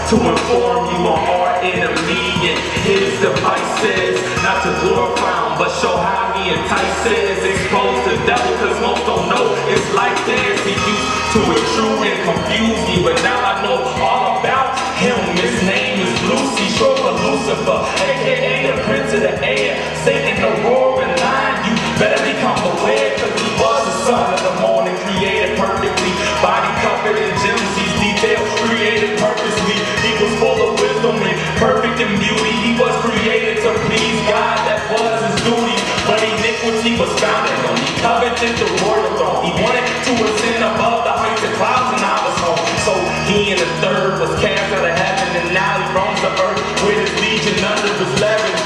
to inform you on our enemy and his devices. Not to glorify him, but show how he entices. Expose the devil, cause most don't know it's like this. He used to intrude and confuse me, but now I know all about him. His name is Lucy, short for Lucifer, aka the prince of the air. Satan, the roaring lion, you better become aware, cause he was the son of the morning, created perfectly. Body covered in gems, he's detailed, created purposely. He was full of wisdom and perfect in beauty. He was created to please God, that was his duty. But iniquity was found in him. He coveted the royal throne. He wanted to ascend above the heights of clouds, and I was home. So he and the third was cast out of heaven, and now he roams the earth with his legion under his leverage.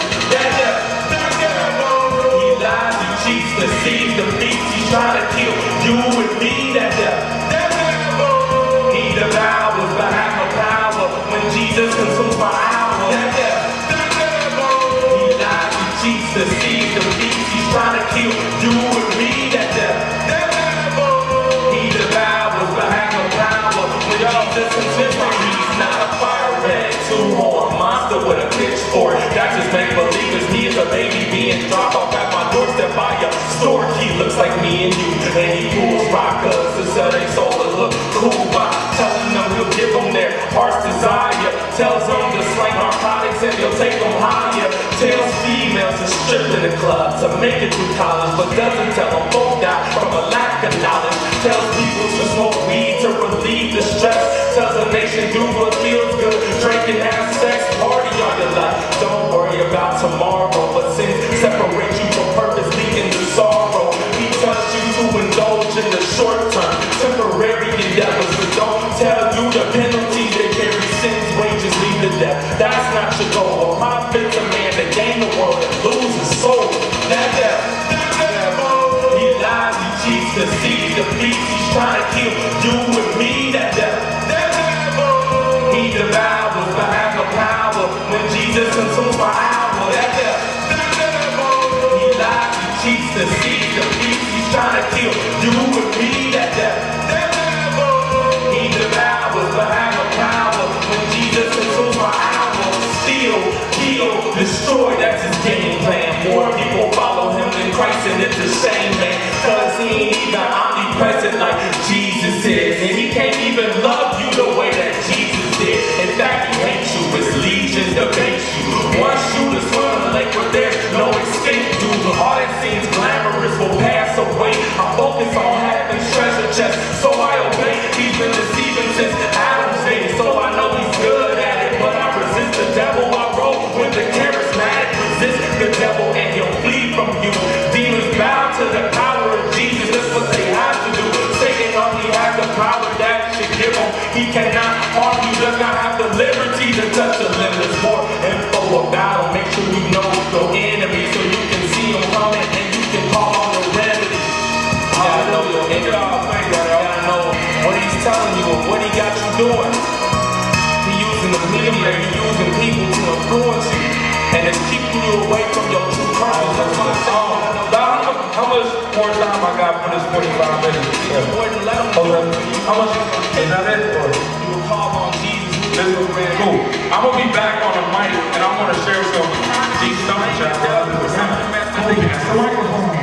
He lies, he cheats, deceives, defeats. He's trying to kill you and me. That devil. He devours but has no power when Jesus consumes my hour. That devil. He lies, he cheats, deceives, defeats. He's trying to kill you and me. That devil. He devours but has no power when Jesus consumes my hour. He's not a fire red, two-horned monster with a pitchfork. That's just make believers. He is a baby being dropped off at my doorstep by a store. He looks like me and you, and he pulls rockers to sell their soul to look cool by telling them he'll give them their heart's desire. Tells them to slang narcotics and he'll take them higher. Tells females to strip in the club to make it through college, but doesn't tell them both die from a lack of knowledge. Tells people to smoke weed to relieve the stress. Tells a nation do what feels good, drink and have sex, party on your life. Don't worry about tomorrow, but sin separates you from purpose, leading to sorrow. He tells you to indulge in the short term, temporary endeavors, but don't tell you the penalty that carry sin's wages lead to death. That's not your goal. A prophet's a man that gain the world and lose his soul. That devil. He lies, he cheats, deceives, defeats. He's trying to kill you and me. That devil. He devours but has no power when Jesus consumes my hour. That devil. He lies, he cheats, deceives, defeats. He's trying to kill you and me. That devil. He devours but has no power when Jesus consumes my hour. Steal, kill, destroy, that's his game plan. More people follow him than Christ, and it's a shame, man, cause he ain't even omnipresent like Jesus is, and he can't even love you the way that Jesus did. In fact, he hates you, his legions debate you. One shooter swim in the lake where there's no escape, dude. All that seems glamorous will pass away. I'm focused on heaven's treasure chest, so I obey. He's been deceiving since Adam's day, so I know he's good at it, but I resist the devil. I roll with the charismatic, resist the devil and he'll flee from you. Demons bow to the power of Jesus, that's what they have to do. Satan only has the power that should give him. He cannot harm you, does not have the liberty to touch the limb. There's more info about him, make sure you know your enemy so you can see him coming and you can call on the remedy. You gotta know your enemy, you gotta know what he's telling you and what he got you doing. He using the media, he using people to influence you, and it's keeping you away from your true purpose. That's my song. How much more time I got for this 45 minutes? How much is that it? Or? You will call on Jesus. Cool. I'm gonna be back on the mic and I'm gonna share some deep stomach chat. The microphone.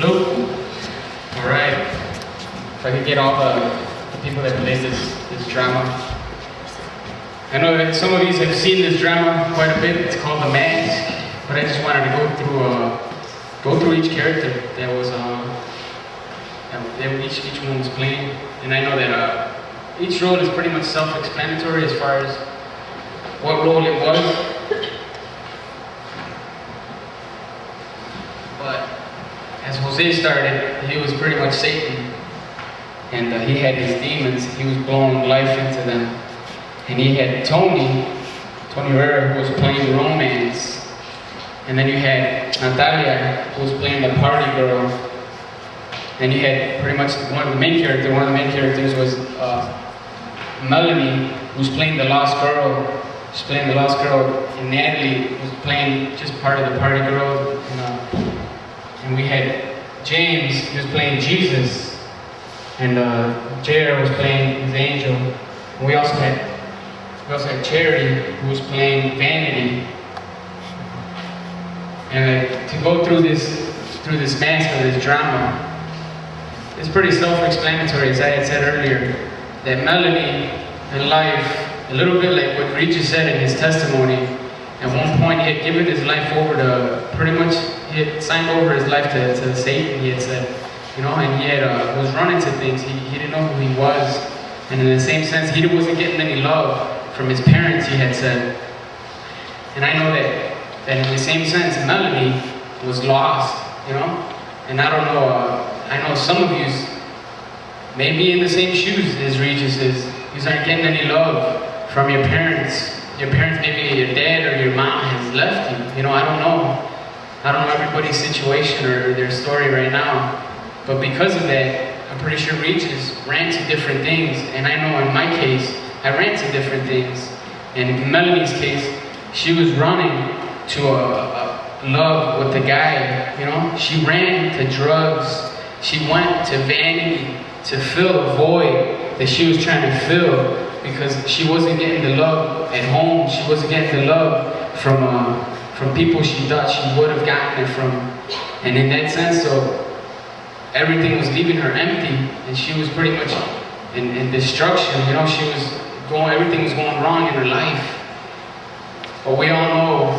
Luke. All right. If I could get all the people that plays this drama. I know that some of you have seen this drama quite a bit. It's called The Mask. But I just wanted to go through each character that was that each one was playing. And I know that each role is pretty much self-explanatory as far as what role it was. But as Jose started, he was pretty much Satan. And he had his demons. He was blowing life into them. And he had Tony Herrera, who was playing romance. And then you had Natalia, who was playing the party girl. And you had pretty much one of the main characters was Melanie, who was playing the lost girl. She's playing the lost girl. And Natalie was playing just part of the party girl. And we had James, who was playing Jesus. And Jared was playing his angel. And we also had Cherry, who was playing Vanity. And to go through this mask of this drama, it's pretty self-explanatory, as I had said earlier, that Melanie in life, a little bit like what Regis said in his testimony, at one point he had given his life over to, he had signed over his life to Satan, he had said, and he had, was running to things, he didn't know who he was, and in the same sense, he wasn't getting any love from his parents, he had said. And I know that in the same sense, Melanie was lost, and I don't know, I know some of you may be in the same shoes as Regis is. You aren't getting any love from your parents. Your parents, maybe your dad or your mom has left you. I don't know. I don't know everybody's situation or their story right now. But because of that, I'm pretty sure Regis ran to different things. And I know in my case, I ran to different things. And in Melanie's case, she was running to a love with the guy, She ran to drugs. She went to vanity to fill a void that she was trying to fill because she wasn't getting the love at home. She wasn't getting the love from people she thought she would have gotten it from. And in that sense, so everything was leaving her empty, and she was pretty much in destruction. She was everything was going wrong in her life. But we all know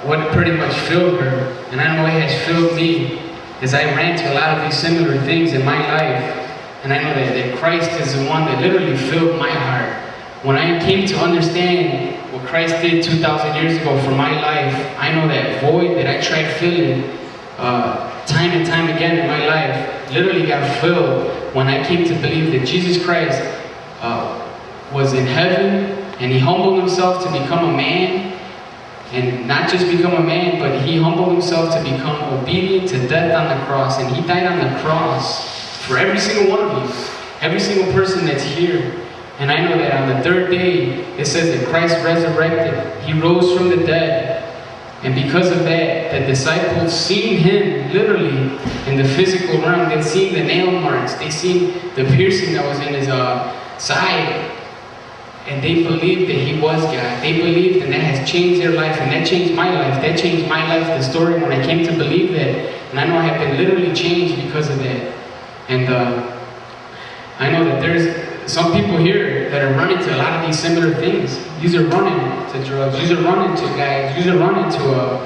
what pretty much filled her, and I know it has filled me, as I ran to a lot of these similar things in my life, and I know that Christ is the one that literally filled my heart. When I came to understand what Christ did 2,000 years ago for my life, I know that void that I tried filling time and time again in my life literally got filled when I came to believe that Jesus Christ was in heaven, and he humbled himself to become a man. And not just become a man, but he humbled himself to become obedient to death on the cross. And he died on the cross for every single one of you, every single person that's here. And I know that on the third day, it says that Christ resurrected. He rose from the dead. And because of that, the disciples seen him literally in the physical realm. They seen the nail marks. They seen the piercing that was in his side. And they believed that he was God. They believed, and that has changed their life, and that changed my life. That changed my life, the story, when I came to believe that. And I know I have been literally changed because of that. And I know that there's some people here that are running to a lot of these similar things. These are running to drugs. These are running to guys. These are running to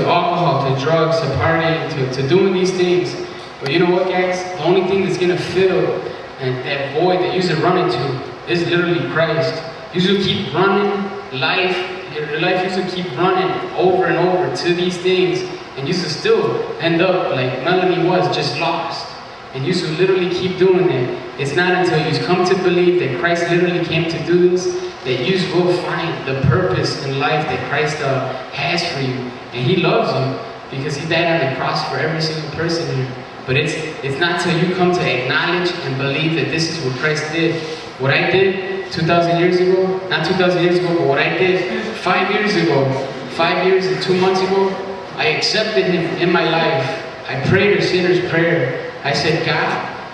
alcohol, to drugs, to partying, to doing these things. But you know what, guys? The only thing that's going to fill that void that you're running to is literally Christ. You should keep running life. Your life used to keep running over and over to these things, and you should still end up like Melanie was, just lost. And you should literally keep doing it. It's not until you come to believe that Christ literally came to do this that you will find the purpose in life that Christ has for you. And he loves you because he died on the cross for every single person here. But it's not till you come to acknowledge and believe that this is what Christ did. What I did 2,000 years ago, not 2,000 years ago, but what I did 5 years ago, 5 years and 2 months ago, I accepted him in my life. I prayed a sinner's prayer. I said, God,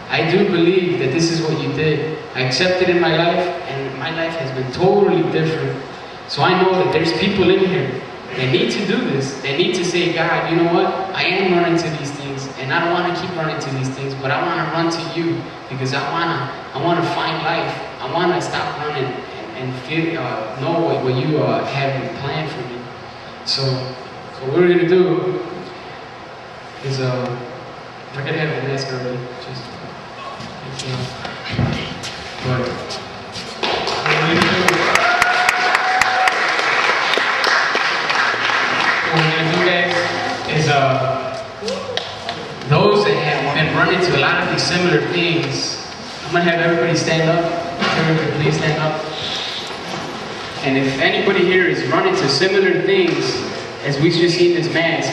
I do believe that this is what you did. I accepted in my life, and my life has been totally different. So I know that there's people in here that need to do this. They need to say, God, you know what? I am running to these things. and I don't want to keep running to these things, but I want to run to you because I want to find life. I want to stop running and feel, know what you have planned for me. So what we're gonna do is if I could have the mask already, just thank you. But what we're gonna do, guys, is those that have been running to a lot of these similar things, I'm gonna have everybody stand up. Everybody please stand up. And if anybody here is running to similar things as we just see in this mask,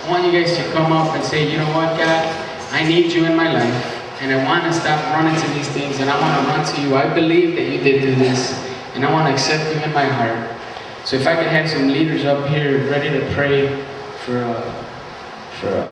I want you guys to come up and say, you know what, God, I need you in my life. And I want to stop running to these things, and I want to run to you. I believe that you did do this, and I want to accept you in my heart. So if I could have some leaders up here ready to pray for